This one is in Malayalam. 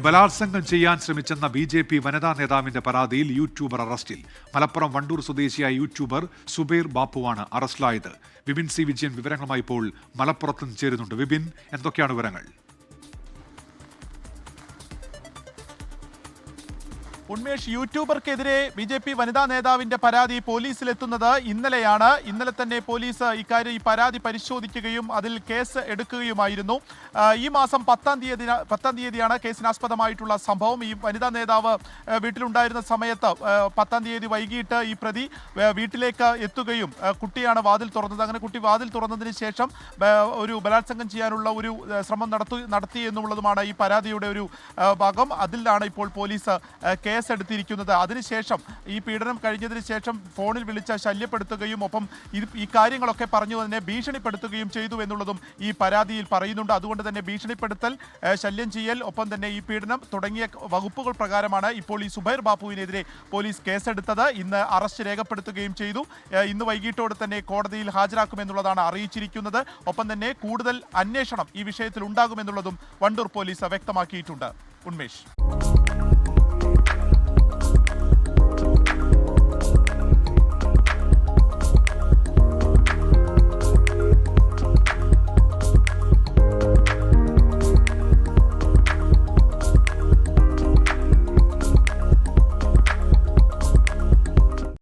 ബലാത്സംഗം ചെയ്യാൻ ശ്രമിച്ചെന്ന BJP വനിതാ നേതാവിന്റെ പരാതിയിൽ യൂട്യൂബർ അറസ്റ്റിൽ. മലപ്പുറം വണ്ടൂർ സ്വദേശിയായ യൂട്യൂബർ സുബൈർ ബാപ്പുവാണ് അറസ്റ്റിലായത്. വിപിൻ സി വിജയൻ വിവരങ്ങളുമായി ഇപ്പോൾ മലപ്പുറത്ത് നിന്ന് ചേരുന്നുണ്ട്. വിപിൻ, എന്തൊക്കെയാണ് വിവരങ്ങൾ? ഉന്മേഷ്, യൂട്യൂബർക്കെതിരെ BJP വനിതാ നേതാവിന്റെ പരാതി പോലീസിലെത്തുന്നത് ഇന്നലെയാണ്. ഇന്നലെ തന്നെ പോലീസ് ഈ പരാതി പരിശോധിക്കുകയും അതിൽ കേസ് എടുക്കുകയുമായിരുന്നു. ഈ മാസം 10-ാം തീയതിയാണ് കേസിനാസ്പദമായിട്ടുള്ള സംഭവം. ഈ വനിതാ നേതാവ് വീട്ടിലുണ്ടായിരുന്ന സമയത്ത് 10-ാം തീയതി വൈകിട്ട് ഈ പ്രതി വീട്ടിലേക്ക് എത്തുകയും കുട്ടിയാണ് വാതിൽ തുറന്നത്. അങ്ങനെ കുട്ടി വാതിൽ തുറന്നതിന് ശേഷം ഒരു ബലാത്സംഗം ചെയ്യാനുള്ള ഒരു ശ്രമം നടത്തി എന്നുള്ളതുമാണ് ഈ പരാതിയുടെ ഒരു ഭാഗം. അതിലാണ് ഇപ്പോൾ പോലീസ് കേസ് എടുത്തിരിക്കുന്നത്. അതിനുശേഷം ഈ പീഡനം കഴിഞ്ഞതിന് ശേഷം ഫോണിൽ വിളിച്ച് ശല്യപ്പെടുത്തുകയും ഒപ്പം ഈ കാര്യങ്ങളൊക്കെ പറഞ്ഞു തന്നെ ഭീഷണിപ്പെടുത്തുകയും ചെയ്തു എന്നുള്ളതും ഈ പരാതിയിൽ പറയുന്നുണ്ട്. അതുകൊണ്ട് തന്നെ ഭീഷണിപ്പെടുത്തൽ, ശല്യം ചെയ്യൽ, ഒപ്പം തന്നെ ഈ പീഡനം തുടങ്ങിയ വകുപ്പുകൾ പ്രകാരമാണ് ഇപ്പോൾ ഈ സുബൈർ ബാപ്പുവിനെതിരെ പോലീസ് കേസെടുത്തത്. ഇന്ന് അറസ്റ്റ് രേഖപ്പെടുത്തുകയും ചെയ്തു. ഇന്ന് വൈകിട്ടോടെ തന്നെ കോടതിയിൽ ഹാജരാക്കുമെന്നുള്ളതാണ് അറിയിച്ചിരിക്കുന്നത്. ഒപ്പം തന്നെ കൂടുതൽ അന്വേഷണം ഈ വിഷയത്തിൽ ഉണ്ടാകുമെന്നുള്ളതും വണ്ടൂർ പോലീസ് വ്യക്തമാക്കിയിട്ടുണ്ട്. ഉന്മേഷ്.